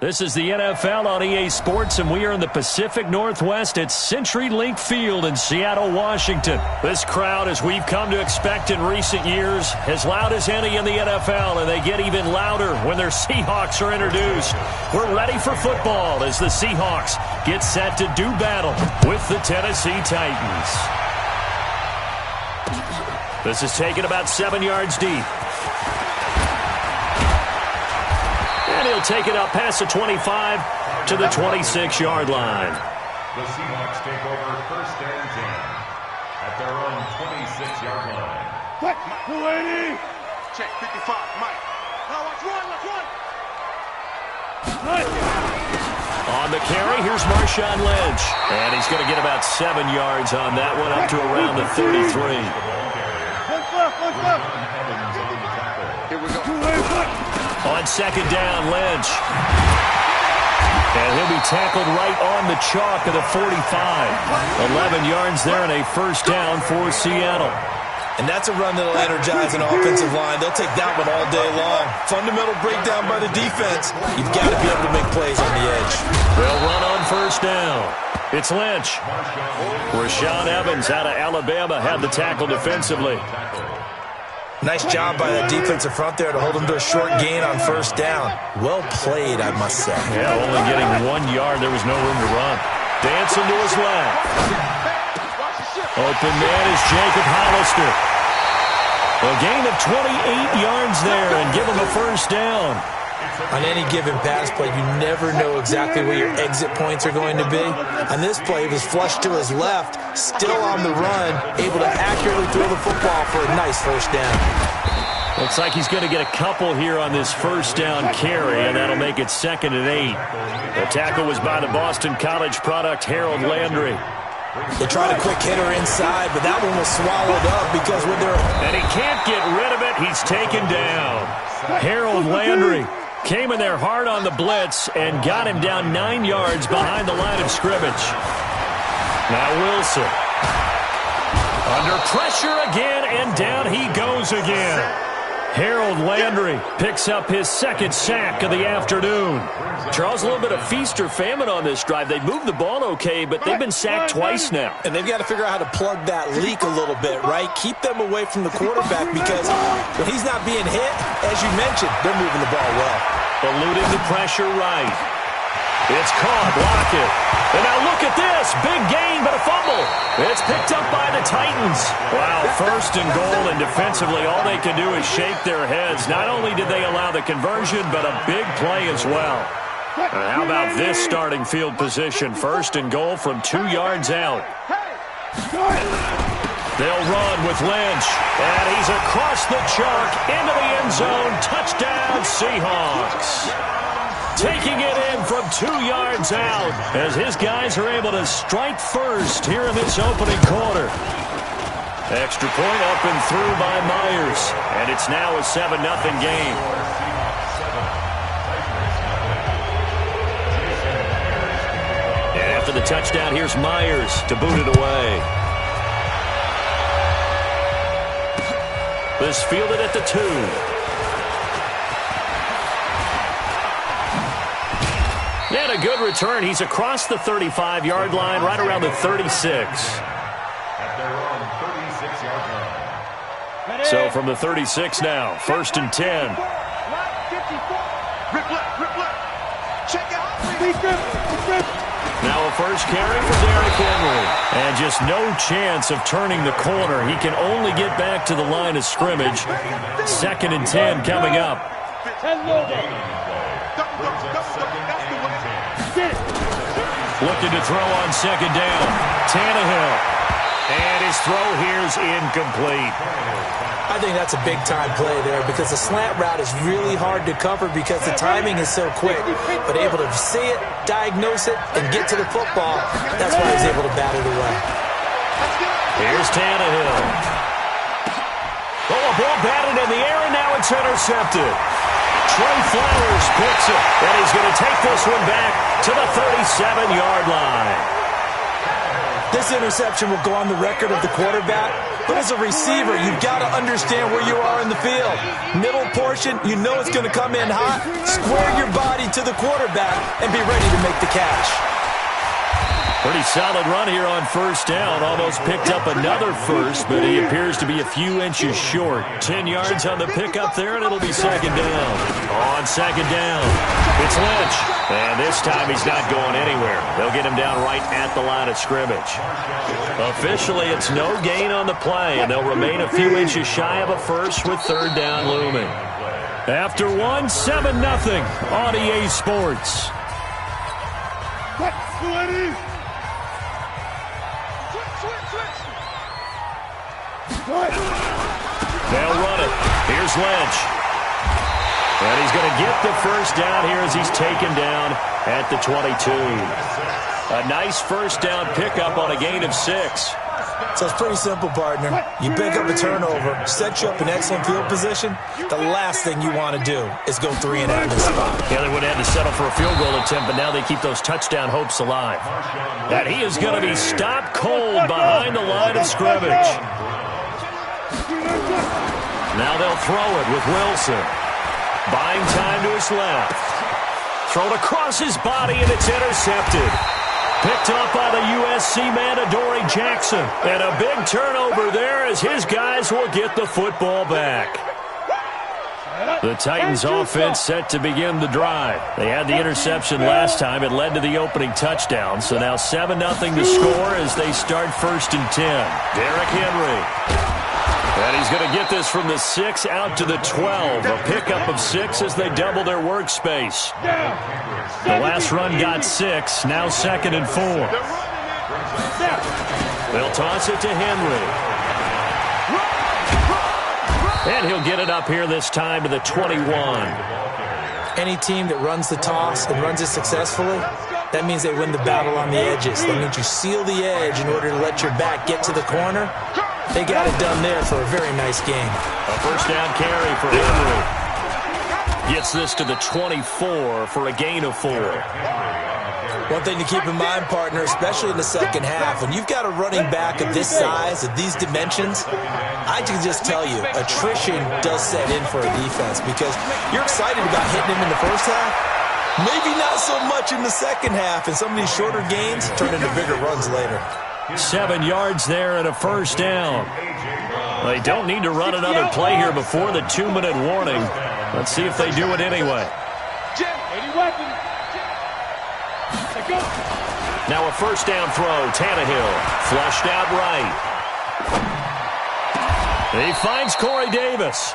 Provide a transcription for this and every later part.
This is the NFL on EA Sports, and we are in the Pacific Northwest at CenturyLink Field in Seattle, Washington. This crowd, as we've come to expect in recent years, as loud as any in the NFL, and they get even louder when their Seahawks are introduced. We're ready for football as the Seahawks get set to do battle with the Tennessee Titans. This is taken about 7 yards deep. And he'll take it up past the 25 to the 26-yard line. The Seahawks take over first and 10 at their own 26-yard line. What? 280. Check 55, Mike. Now let's run. On the carry, here's Marshawn Lynch. And he's going to get about 7 yards on that one, up to around the 33. Here we go. On second down, Lynch. And he'll be tackled right on the chalk of the 45. 11 yards there and a first down for Seattle. And that's a run that'll energize an offensive line. They'll take that one all day long. Fundamental breakdown by the defense. You've got to be able to make plays on the edge. They'll run on first down. It's Lynch. Rashaan Evans out of Alabama had the tackle defensively. Nice job by that defensive front there to hold him to a short gain on first down. Well played, I must say. Yeah, only getting 1 yard. There was no room to run. Dancing to his left. Open man is Jacob Hollister. A gain of 28 yards there and give him a first down. On any given pass play, you never know exactly where your exit points are going to be. On this play, he was flushed to his left, still on the run, able to accurately throw the football for a nice first down. Looks like he's going to get a couple here on this first down carry, and that'll make it 2nd and 8. The tackle was by the Boston College product, Harold Landry. They tried a quick hitter inside, but that one was swallowed up because when they're... And he can't get rid of it. He's taken down. Harold Landry came in there hard on the blitz and got him down 9 yards behind the line of scrimmage. Now Wilson. Under pressure again, and down he goes again. Harold Landry picks up his 2nd sack of the afternoon. Charles, a little bit of feast or famine on this drive. They moved the ball okay, but they've been sacked twice now. And they've got to figure out how to plug that leak a little bit, right? Keep them away from the quarterback because when he's not being hit, as you mentioned, they're moving the ball well. Eluding the pressure right. It's caught, block it. And now look at this. Big gain, but a fumble. It's picked up by the Titans. Wow, 1st and goal, and defensively all they can do is shake their heads. Not only did they allow the conversion, but a big play as well. How about this starting field position? 1st and goal from 2 yards out. They'll run with Lynch. And he's across the chalk into the end zone. Touchdown, Seahawks. Taking it in from 2 yards out as his guys are able to strike first here in this opening quarter. Extra point up and through by Myers. And it's now a 7-0 game. And after the touchdown, here's Myers to boot it away. This fielded at the 2. And a good return. He's across the 35-yard line, right around the 36. At their own 36-yard line. So from the 36 now, 1st and 10. Rip left. Check out. Now a first carry for Derrick Henry. And just no chance of turning the corner. He can only get back to the line of scrimmage. 2nd and 10 coming up. Looking to throw on 2nd down. Tannehill. And his throw here's incomplete. I think that's a big-time play there because the slant route is really hard to cover because the timing is so quick. But able to see it, diagnose it, and get to the football, that's why he's able to bat it away. Here's Tannehill. Oh, a ball batted in the air, and now it's intercepted. Trey Flowers picks it, and he's going to take this one back to the 37-yard line. This interception will go on the record of the quarterback, but as a receiver, you've got to understand where you are in the field. Middle portion, you know it's going to come in hot. Square your body to the quarterback and be ready to make the catch. Pretty solid run here on first down. Almost picked up another first, but he appears to be a few inches short. 10 yards on the pickup there, and it'll be second down. On second down, it's Lynch. And this time he's not going anywhere. They'll get him down right at the line of scrimmage. Officially, it's no gain on the play, and they'll remain a few inches shy of a first with third down looming. After one, 7-0 on EA Sports. They'll run it. Here's Lynch. And he's going to get the first down here as he's taken down at the 22. A nice first down pickup on a gain of 6. So it's pretty simple, partner. You pick up a turnover, set you up in excellent field position. The last thing you want to do is go 3 and out in this spot. Yeah, they would have had to settle for a field goal attempt, but now they keep those touchdown hopes alive. And he is going to be stopped cold behind the line of scrimmage. Now they'll throw it with Wilson. Buying time to his left. Thrown across his body, and it's intercepted. Picked up by the USC man, Adoree Jackson. And a big turnover there as his guys will get the football back. The Titans offense set to begin the drive. They had the interception last time. It led to the opening touchdown. So now 7-0 to score as they start 1st and 10. Derrick Henry. And he's going to get this from the 6 out to the 12. A pickup of 6 as they double their workspace. The last run got 6. Now 2nd and 4. They'll toss it to Henry. And he'll get it up here this time to the 21. Any team that runs the toss and runs it successfully, that means they win the battle on the edges. That means you seal the edge in order to let your back get to the corner. They got it done there for a very nice game. A first down carry for Henry. Gets this to the 24 for a gain of 4. One thing to keep in mind, partner, especially in the second half, when you've got a running back of this size, of these dimensions, I can just tell you, attrition does set in for a defense because you're excited about hitting him in the first half. Maybe not so much in the second half, and some of these shorter gains turn into bigger runs later. 7 yards there and a first down. They don't need to run another play here before the 2-minute warning. Let's see if they do it anyway. Now a first down throw. Tannehill flushed out right. He finds Corey Davis.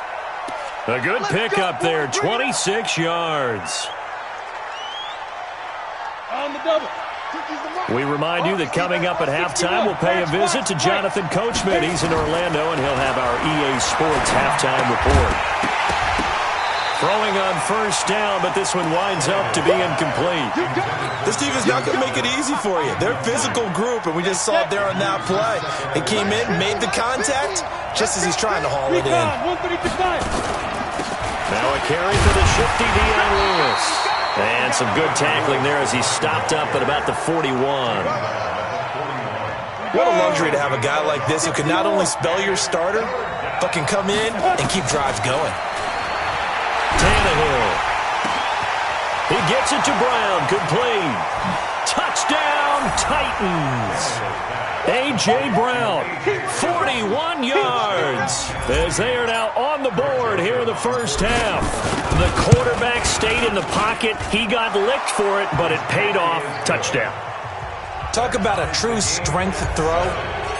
A good pickup there, 26 yards. On the double. We remind you that coming up at halftime, we'll pay a visit to Jonathan Coachman. He's in Orlando, and he'll have our EA Sports halftime report. Throwing on first down, but this one winds up to be incomplete. This team is not going to make it easy for you. They're a physical group, and we just saw it there on that play. It came in, made the contact, just as he's trying to haul it in. Now a carry for the shifty Dion Lewis. And some good tackling there as he stopped up at about the 41. What a luxury to have a guy like this who can not only spell your starter, but can come in and keep drives going. Tannehill. He gets it to Brown. Complete. Touchdown, Titans. A.J. Brown, 41 yards. As they are now on the board here in the first half. The quarterback stayed in the pocket. He got licked for it, but it paid off. Touchdown. Talk about a true strength throw.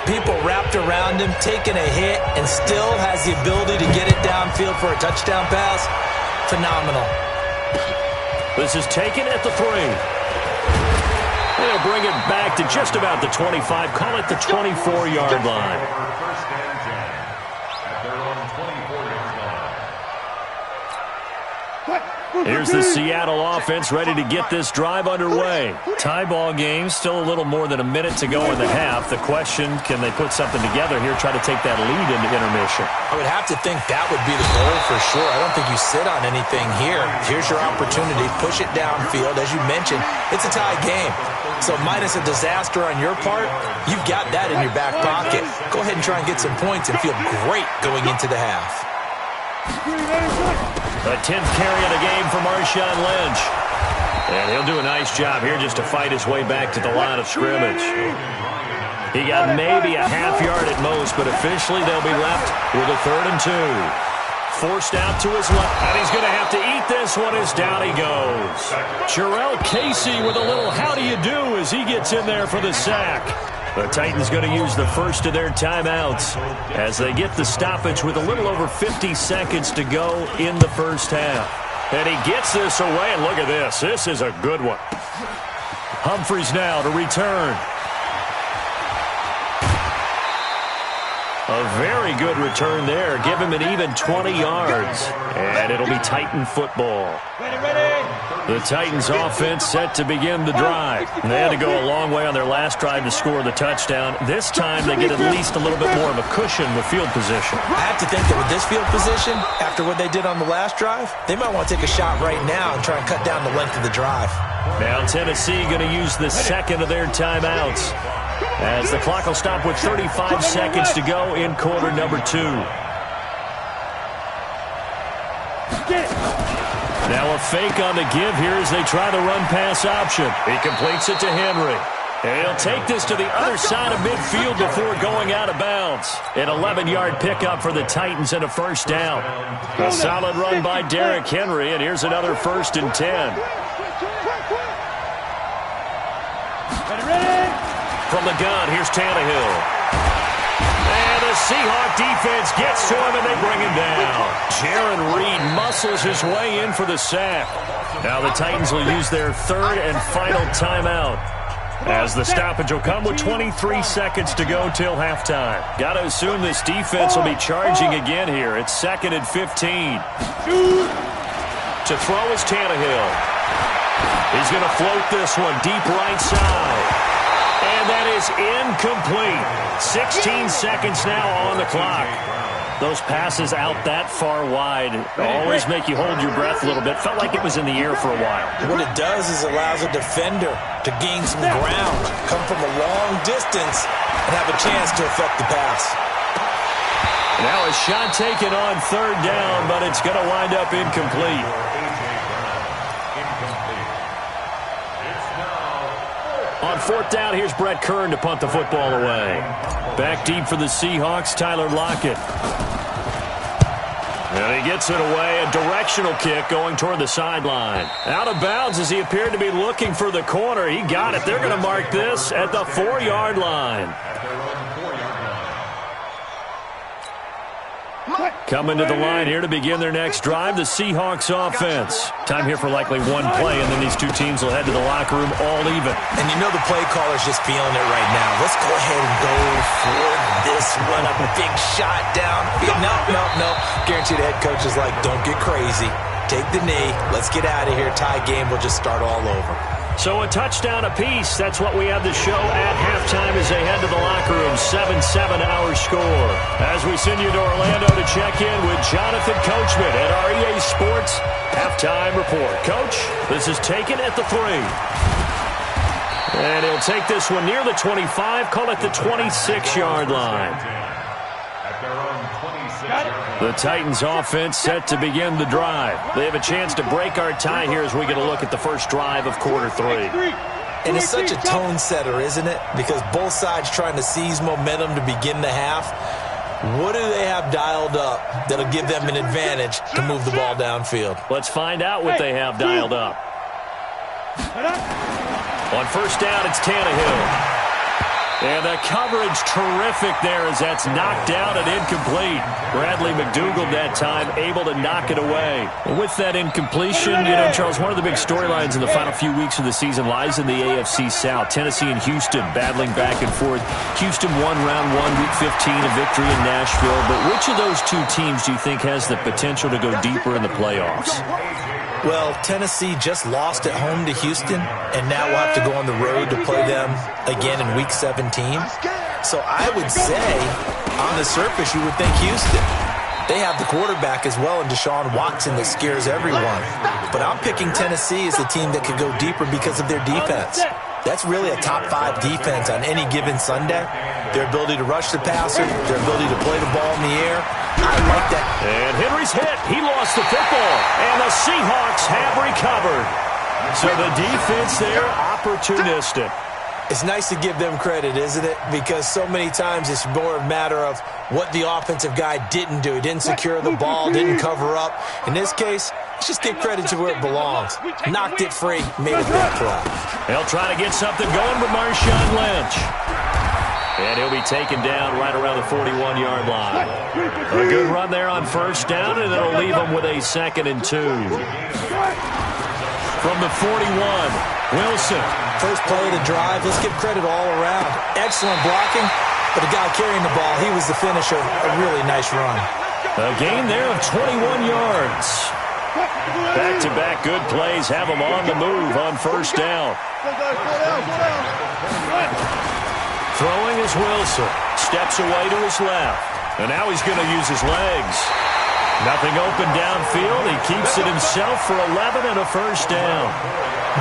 People wrapped around him, taking a hit, and still has the ability to get it downfield for a touchdown pass. Phenomenal. This is taken at the 3. They'll bring it back to just about the 25. Call it the 24-yard line. First and 10 at their own 24-yard line. Here's the Seattle offense ready to get this drive underway. Tie ball game, still a little more than a minute to go in the half. The question, can they put something together here, try to take that lead into intermission? I would have to think that would be the goal for sure. I don't think you sit on anything here. Here's your opportunity. Push it downfield. As you mentioned, it's a tie game. So minus a disaster on your part, you've got that in your back pocket. Go ahead and try and get some points and feel great going into the half. The 10th carry of the game for Marshawn Lynch. And he'll do a nice job here just to fight his way back to the line of scrimmage. He got maybe a half yard at most, but officially they'll be left with a 3rd and 2. Forced out to his left, and he's going to have to eat this one as down he goes. Jarrell Casey with a little how do you do as he gets in there for the sack. The Titans going to use the first of their timeouts as they get the stoppage with a little over 50 seconds to go in the first half. And he gets this away, and look at this. This is a good one. Humphries now to return. A very good return there. Give him an even 20 yards. And it'll be Titan football. The Titans offense set to begin the drive. They had to go a long way on their last drive to score the touchdown. This time they get at least a little bit more of a cushion with field position. I have to think that with this field position, after what they did on the last drive, they might want to take a shot right now and try and cut down the length of the drive. Now Tennessee going to use the second of their timeouts, as the clock will stop with 35 seconds to go in quarter number 2. Now a fake on the give here as they try the run-pass option. He completes it to Henry. And he'll take this to the other side of midfield before going out of bounds. An 11-yard pickup for the Titans and a first down. A solid run by Derrick Henry, and here's another 1st and 10. From the gun, here's Tannehill. And the Seahawk defense gets to him, and they bring him down. Jaron Reed muscles his way in for the sack. Now the Titans will use their 3rd and final timeout, as the stoppage will come with 23 seconds to go till halftime. Got to assume this defense will be charging again here. It's 2nd and 15. To throw is Tannehill. He's going to float this one deep right side. And that is incomplete. 16 seconds now on the clock. Those passes out that far wide always make you hold your breath a little bit. Felt like it was in the air for a while. What it does is allows a defender to gain some ground, come from a long distance, and have a chance to affect the pass. Now a shot taken on 3rd down, but it's going to wind up incomplete. On 4th down, here's Brett Kern to punt the football away. Back deep for the Seahawks, Tyler Lockett. And he gets it away, a directional kick going toward the sideline. Out of bounds as he appeared to be looking for the corner. He got it. They're going to mark this at the 4-yard line. Coming to the line here to begin their next drive, the Seahawks offense. Time here for likely one play, and then these two teams will head to the locker room all even. And you know the play caller's just feeling it right now. Let's go ahead and go for this one. A big shot down. No. Guarantee the head coach is like, don't get crazy. Take the knee. Let's get out of here. Tie game will just start all over. So a touchdown apiece. That's what we have the show at halftime as they head to the locker room. 7-7 our score. As we send you to Orlando to check in with Jonathan Coachman at our EA Sports Halftime Report. Coach, this is taken at the 3. And he'll take this one near the 25, call it the 26-yard line. The Titans offense set to begin the drive. They have a chance to break our tie here as we get a look at the first drive of quarter 3. And it's such a tone setter, isn't it? Because both sides trying to seize momentum to begin the half. What do they have dialed up that'll give them an advantage to move the ball downfield? Let's find out what they have dialed up. On 1st down, it's Tannehill. And the coverage terrific there as that's knocked down and incomplete. Bradley McDougald that time able to knock it away. And with that incompletion, Charles, one of the big storylines in the final few weeks of the season lies in the AFC South. Tennessee and Houston battling back and forth. Houston won round 1, week 15, a victory in Nashville. But which of those two teams do you think has the potential to go deeper in the playoffs? Well, Tennessee just lost at home to Houston, and now we'll have to go on the road to play them again in Week 17. So I would say, on the surface, you would think Houston. They have the quarterback as well in Deshaun Watson that scares everyone. But I'm picking Tennessee as a team that could go deeper because of their defense. That's really a top 5 defense on any given Sunday. Their ability to rush the passer, their ability to play the ball in the air. I like that. And Henry's hit. He lost the football. And the Seahawks have recovered. So the defense there, opportunistic. It's nice to give them credit, isn't it? Because so many times it's more a matter of what the offensive guy didn't do. He didn't secure the ball, didn't cover up. In this case, let's just give credit to where it belongs. Knocked it free, made a big play. They'll try to get something going with Marshawn Lynch. And he'll be taken down right around the 41-yard line. A good run there on first down, and it'll leave them with a 2nd and 2. From the 41, Wilson. First play of the drive, let's give credit all around. Excellent blocking, but the guy carrying the ball, he was the finisher. A really nice run. A gain there of 21 yards. Back-to-back good plays have him on the move on first down. Throwing is Wilson. Steps away to his left. And now he's going to use his legs. Nothing open downfield. He keeps it himself for 11 and a first down.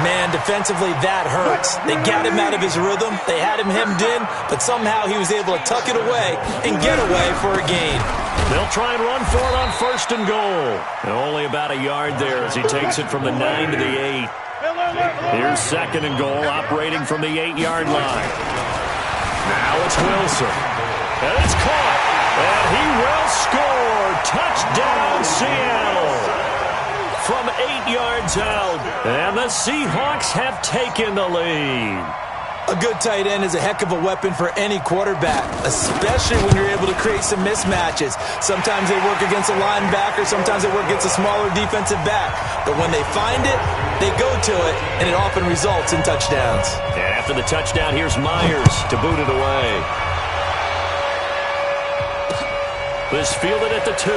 Man, defensively, that hurts. They got him out of his rhythm. They had him hemmed in, but somehow he was able to tuck it away and get away for a gain. They'll try and run for it on 1st and goal. And only about a yard there as he takes it from the 9 to the 8. Here's 2nd and goal, operating from the 8-yard line. Now it's Wilson. And it's caught. And he will score. Touchdown, Seattle. From 8 yards out. And the Seahawks have taken the lead. A good tight end is a heck of a weapon for any quarterback, especially when you're able to create some mismatches. Sometimes they work against a linebacker. Sometimes they work against a smaller defensive back. But when they find it, they go to it, and it often results in touchdowns. And after the touchdown, here's Myers to boot it away. This fielded at the 2.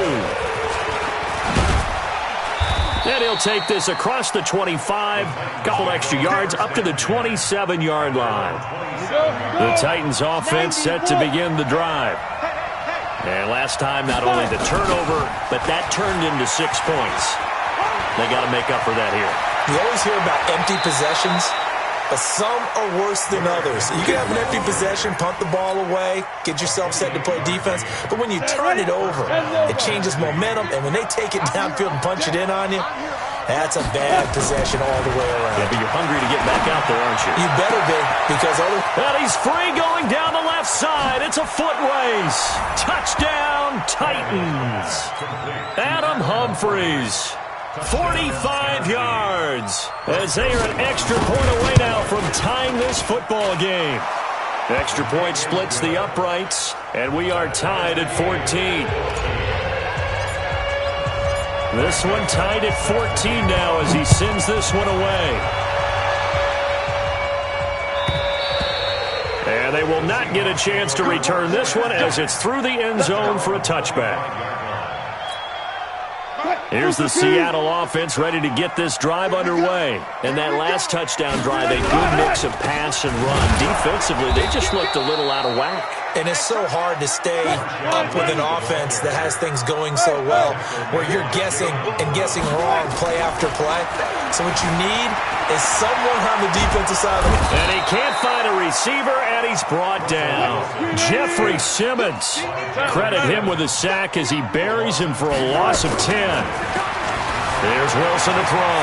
And he'll take this across the 25, couple extra yards, up to the 27-yard line. The Titans offense set to begin the drive. And last time, not only the turnover, but that turned into 6 points. They got to make up for that here. You always hear about empty possessions, but some are worse than others. You can have an empty possession, punt the ball away, get yourself set to play defense, but when you turn it over, it changes momentum, and when they take it downfield and punch it in on you, that's a bad possession all the way around. Yeah, but you're hungry to get back out there, aren't you? You better be, because other... And he's free going down the left side. It's a foot race. Touchdown, Titans. Adam Humphries. 45 yards as they are an extra point away now from tying this football game. Extra point splits the uprights, and we are tied at 14. This one tied at 14 now as he sends this one away. And they will not get a chance to return this one as it's through the end zone for a touchback. Here's the Seattle offense ready to get this drive underway. And that last touchdown drive, a good mix of pass and run. Defensively, they just looked a little out of whack. And it's so hard to stay up with an offense that has things going so well, where you're guessing and guessing wrong play after play. So what you need is someone on the defensive side. And he can't find a receiver, and he's brought down. Jeffrey Simmons. Credit him with a sack as he buries him for a loss of 10. There's Wilson to throw.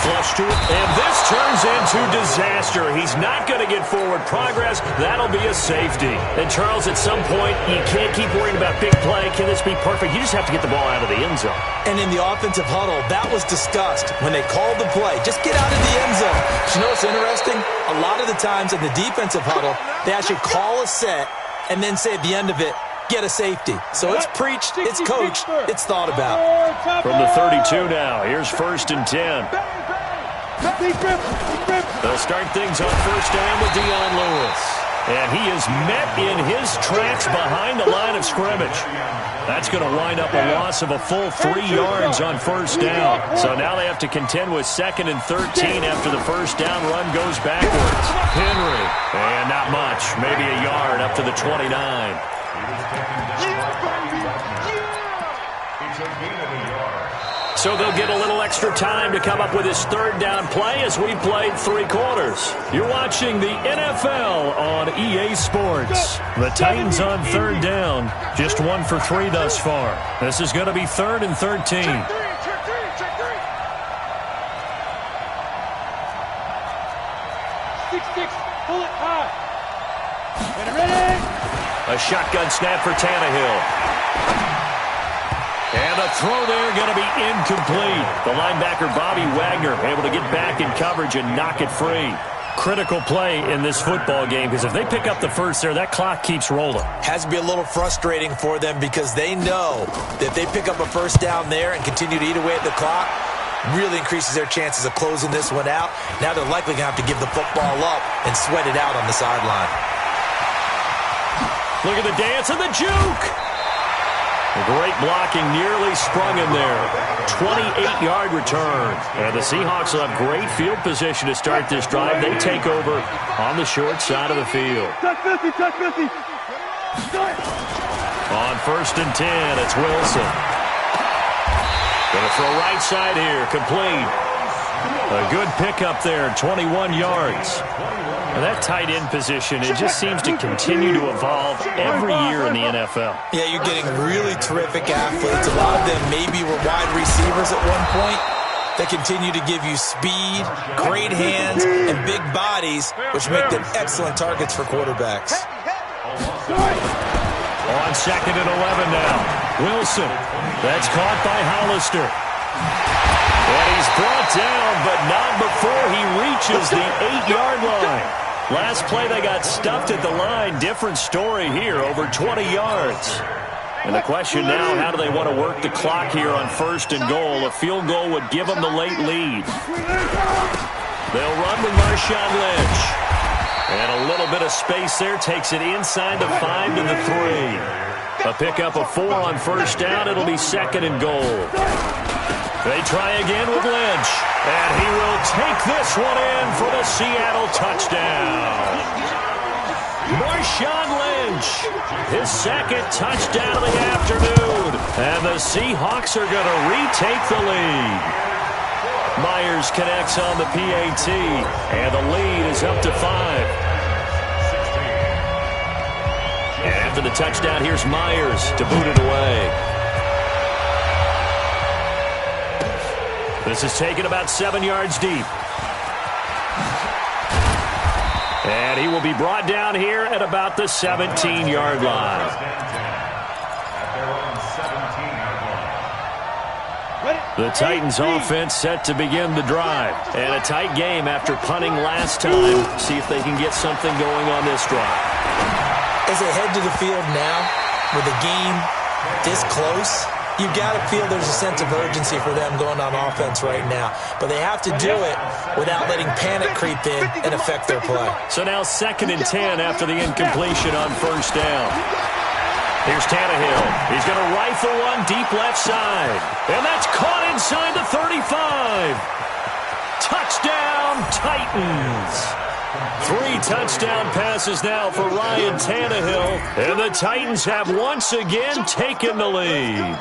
Flush to it. And this turns into disaster. He's not going to get forward progress. That'll be a safety. And, Charles, at some point, you can't keep worrying about big play. Can this be perfect? You just have to get the ball out of the end zone. And in the offensive huddle, that was discussed when they called the play. Just get out of the end zone. But you know what's interesting? A lot of the times in the defensive huddle, they actually call a set and then say at the end of it, get a safety. So it's preached, it's coached, it's thought about. From the 32 now, here's 1st and 10. They'll start things on first down with Dion Lewis. And he is met in his tracks behind the line of scrimmage. That's going to wind up a loss of a full 3 yards on first down. So now they have to contend with 2nd and 13 after the first down run goes backwards. Henry, and not much, maybe a yard up to the 29. So they'll get a little extra time to come up with his 3rd down play as we played 3 quarters. You're watching the NFL on EA Sports. The Titans on 3rd down, just 1 for 3 thus far. This is going to be 3rd and 13. Pull it high. Ready? A shotgun snap for Tannehill. And the throw there going to be incomplete. The linebacker, Bobby Wagner, able to get back in coverage and knock it free. Critical play in this football game because if they pick up the first there, that clock keeps rolling. Has to be a little frustrating for them because they know that if they pick up a first down there and continue to eat away at the clock, really increases their chances of closing this one out. Now they're likely going to have to give the football up and sweat it out on the sideline. Look at the dance and the juke. Great blocking, nearly sprung him there. 28-yard return. And the Seahawks will have great field position to start this drive. They take over on the short side of the field. Touch 50. On 1st and 10, it's Wilson. Going to throw right side here, complete. A good pickup there, 21 yards. And that tight end position, it just seems to continue to evolve every year in the NFL. Yeah, you're getting really terrific athletes. A lot of them maybe were wide receivers at one point that continue to give you speed, great hands, and big bodies, which make them excellent targets for quarterbacks. On 2nd and 11 now. Wilson. That's caught by Hollister. And he's brought down, but not before he reaches the 8-yard line. Last play, they got stuffed at the line. Different story here, over 20 yards. And the question now, how do they want to work the clock here on 1st and goal? A field goal would give them the late lead. They'll run with Marshawn Lynch. And a little bit of space there takes it inside the 5 to the 3. A pickup of 4 on first down. It'll be 2nd and goal. They try again with Lynch. And he will take this one in for the Seattle touchdown. Marshawn Lynch, his 2nd touchdown of the afternoon. And the Seahawks are going to retake the lead. Myers connects on the PAT, and the lead is up to 5. And after the touchdown, here's Myers to boot it away. This is taken about 7 yards deep. And he will be brought down here at about the 17-yard line. The Titans offense set to begin the drive. And a tight game after punting last time. See if they can get something going on this drive. As they head to the field now, with the game this close, you've got to feel there's a sense of urgency for them going on offense right now. But they have to do it without letting panic creep in and affect their play. So now 2nd and 10 after the incompletion on first down. Here's Tannehill. He's going to rifle one deep left side. And that's caught inside the 35. Touchdown, Titans. 3 touchdown passes now for Ryan Tannehill. And the Titans have once again taken the lead.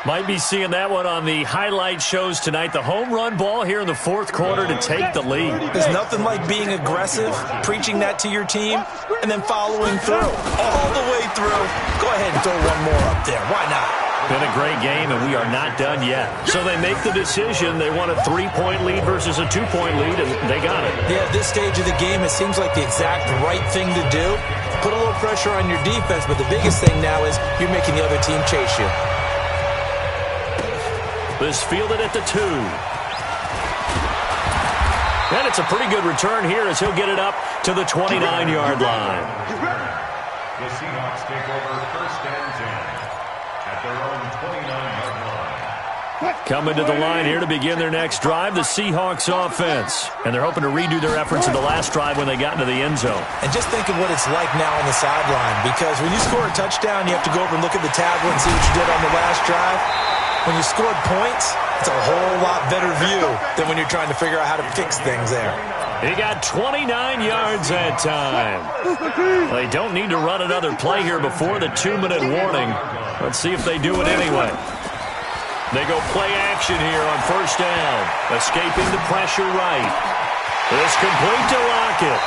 Might be seeing that one on the highlight shows tonight. The home run ball here in the 4th quarter to take the lead. There's nothing like being aggressive, preaching that to your team, and then following through. All the way through. Go ahead and throw one more up there. Why not? Been a great game, and we are not done yet. So they make the decision. They want a 3-point lead versus a 2-point lead, and they got it. Yeah, at this stage of the game, it seems like the exact right thing to do. Put a little pressure on your defense, but the biggest thing now is you're making the other team chase you. This fielded at the 2. And it's a pretty good return here as he'll get it up to the 29-yard line. The Seahawks take over 1st and 10 at their own 29-yard line. Coming to the line here to begin their next drive, the Seahawks offense. And they're hoping to redo their efforts in the last drive when they got into the end zone. And just think of what it's like now on the sideline, because when you score a touchdown, you have to go over and look at the tablet and see what you did on the last drive. When you scored points, it's a whole lot better view than when you're trying to figure out how to fix things there. He got 29 yards that time. They don't need to run another play here before the 2-minute warning. Let's see if they do it anyway. They go play action here on first down. Escaping the pressure right. It's complete to Lockett.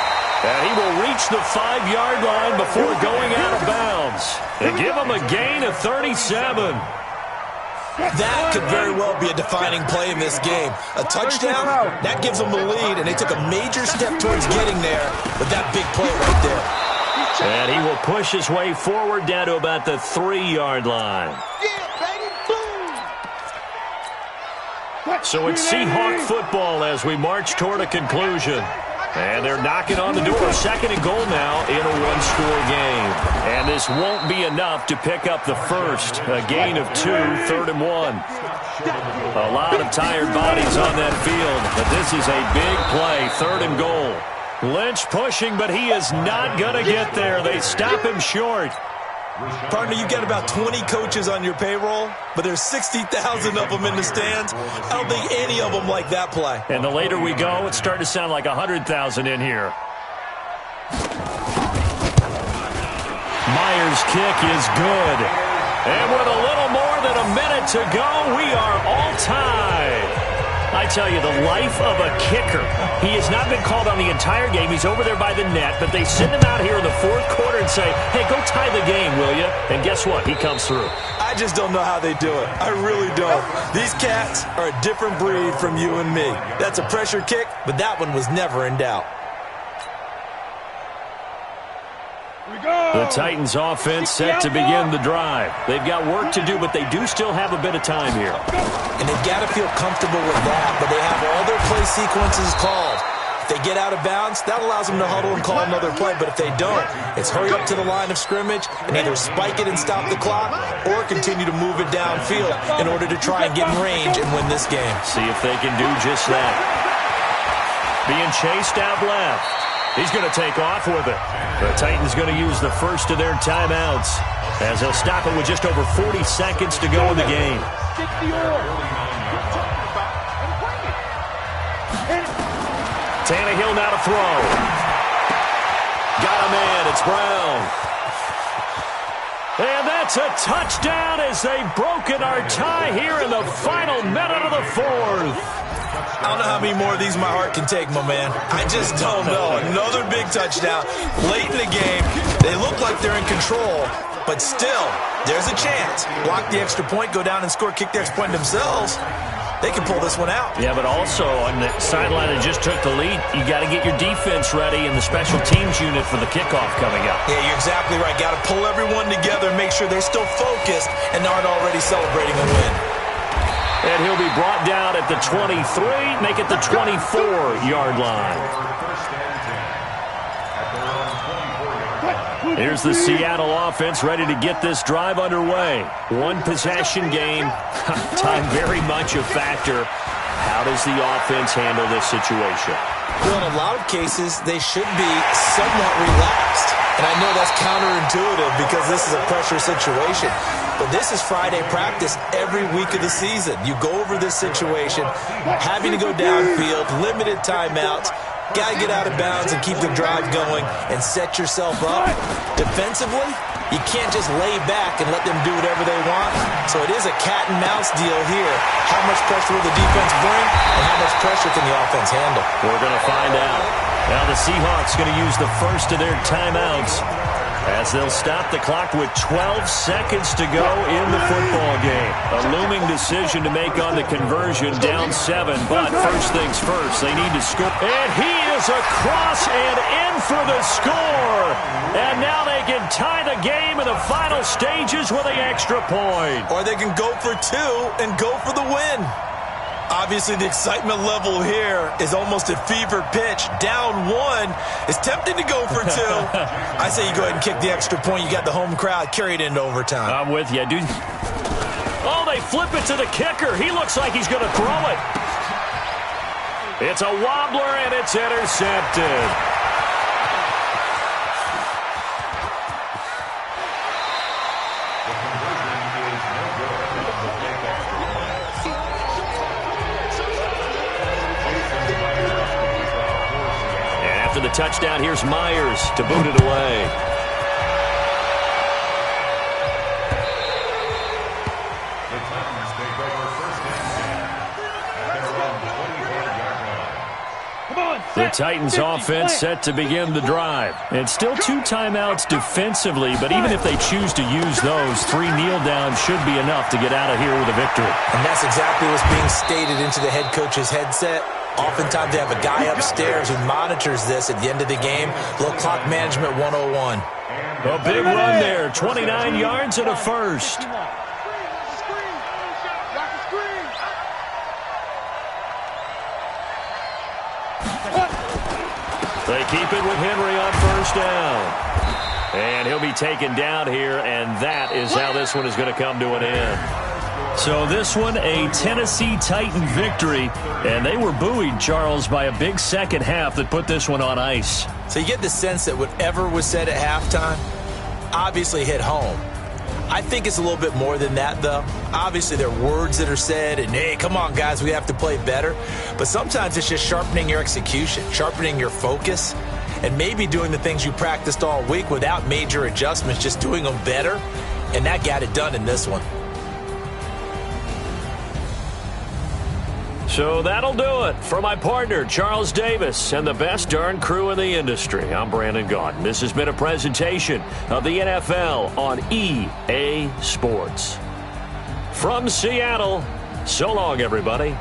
And he will reach the 5-yard line before going out of bounds. They give him a gain of 37. That could very well be a defining play in this game. A touchdown, that gives them the lead, and they took a major step towards getting there with that big play right there. And he will push his way forward down to about the 3-yard line. So it's Seahawk football as we march toward a conclusion. And they're knocking on the door. 2nd and goal now in a one-score game. And this won't be enough to pick up the first. A gain of 2, 3rd and 1. A lot of tired bodies on that field, but this is a big play. 3rd and goal. Lynch pushing, but he is not going to get there. They stop him short. Partner, you've got about 20 coaches on your payroll, but there's 60,000 of them in the stands. I don't think any of them like that play. And the later we go, it's starting to sound like 100,000 in here. Myers' kick is good. And with a little more than a minute to go, we are all tied. I tell you, the life of a kicker. He has not been called on the entire game. He's over there by the net, but they send him out here in the 4th quarter and say, hey, go tie the game, will you? And guess what? He comes through. I just don't know how they do it. I really don't. These cats are a different breed from you and me. That's a pressure kick, but that one was never in doubt. The Titans offense set to begin the drive. They've got work to do, but they do still have a bit of time here. And they've got to feel comfortable with that, but they have all their play sequences called. If they get out of bounds, that allows them to huddle and call another play, but if they don't, it's hurry up to the line of scrimmage and either spike it and stop the clock or continue to move it downfield in order to try and get in range and win this game. See if they can do just that. Being chased out left. He's going to take off with it. The Titans going to use the first of their timeouts as they'll stop it with just over 40 seconds to go in the game. Tannehill now to throw. Got a man. It's Brown. And that's a touchdown as they've broken our tie here in the final minute of the 4th. I don't know how many more of these my heart can take, my man. I just don't know. Another big touchdown late in the game. They look like they're in control, but still, there's a chance. Block the extra point, go down and score, kick the extra point themselves. They can pull this one out. Yeah, but also on the sideline that just took the lead, you got to get your defense ready and the special teams unit for the kickoff coming up. Yeah, you're exactly right. Got to pull everyone together and make sure they're still focused and aren't already celebrating a win. And he'll be brought down at the 23, make it the 24-yard line. Here's the Seattle offense ready to get this drive underway. One possession game, time very much a factor. How does the offense handle this situation? Well, in a lot of cases, they should be somewhat relaxed. And I know that's counterintuitive because this is a pressure situation. But this is Friday practice every week of the season. You go over this situation, having to go downfield, limited timeouts, got to get out of bounds and keep the drive going and set yourself up. Defensively, you can't just lay back and let them do whatever they want. So it is a cat and mouse deal here. How much pressure will the defense bring and how much pressure can the offense handle? We're going to find out. Now the Seahawks going to use the first of their timeouts as they'll stop the clock with 12 seconds to go in the football game. A looming decision to make on the conversion, down 7. But first things first, they need to score. And he is across and in for the score. And now they can tie the game in the final stages with an extra point. Or they can go for 2 and go for the win. Obviously, the excitement level here is almost at fever pitch. Down 1 is tempting to go for 2. I say you go ahead and kick the extra point. You got the home crowd, carry it into overtime. I'm with you, dude. Oh, they flip it to the kicker. He looks like he's going to throw it. It's a wobbler, and it's intercepted. And after the touchdown, here's Myers to boot it away. The Titans offense set to begin the drive. And still 2 timeouts defensively, but even if they choose to use those, 3 kneel downs should be enough to get out of here with a victory. And that's exactly what's being stated into the head coach's headset. Oftentimes they have a guy upstairs who monitors this at the end of the game. Little clock management 101. A big run there, 29 yards and a first. They keep it with Henry on first down. And he'll be taken down here, and that is how this one is going to come to an end. So this one, a Tennessee Titan victory, and they were buoyed, Charles, by a big second half that put this one on ice. So you get the sense that whatever was said at halftime obviously hit home. I think it's a little bit more than that, though. Obviously, there are words that are said, and, hey, come on, guys, we have to play better. But sometimes it's just sharpening your execution, sharpening your focus, and maybe doing the things you practiced all week without major adjustments, just doing them better. And that got it done in this one. So that'll do it for my partner, Charles Davis, and the best darn crew in the industry. I'm Brandon Gaudin. This has been a presentation of the NFL on EA Sports. From Seattle, so long, everybody.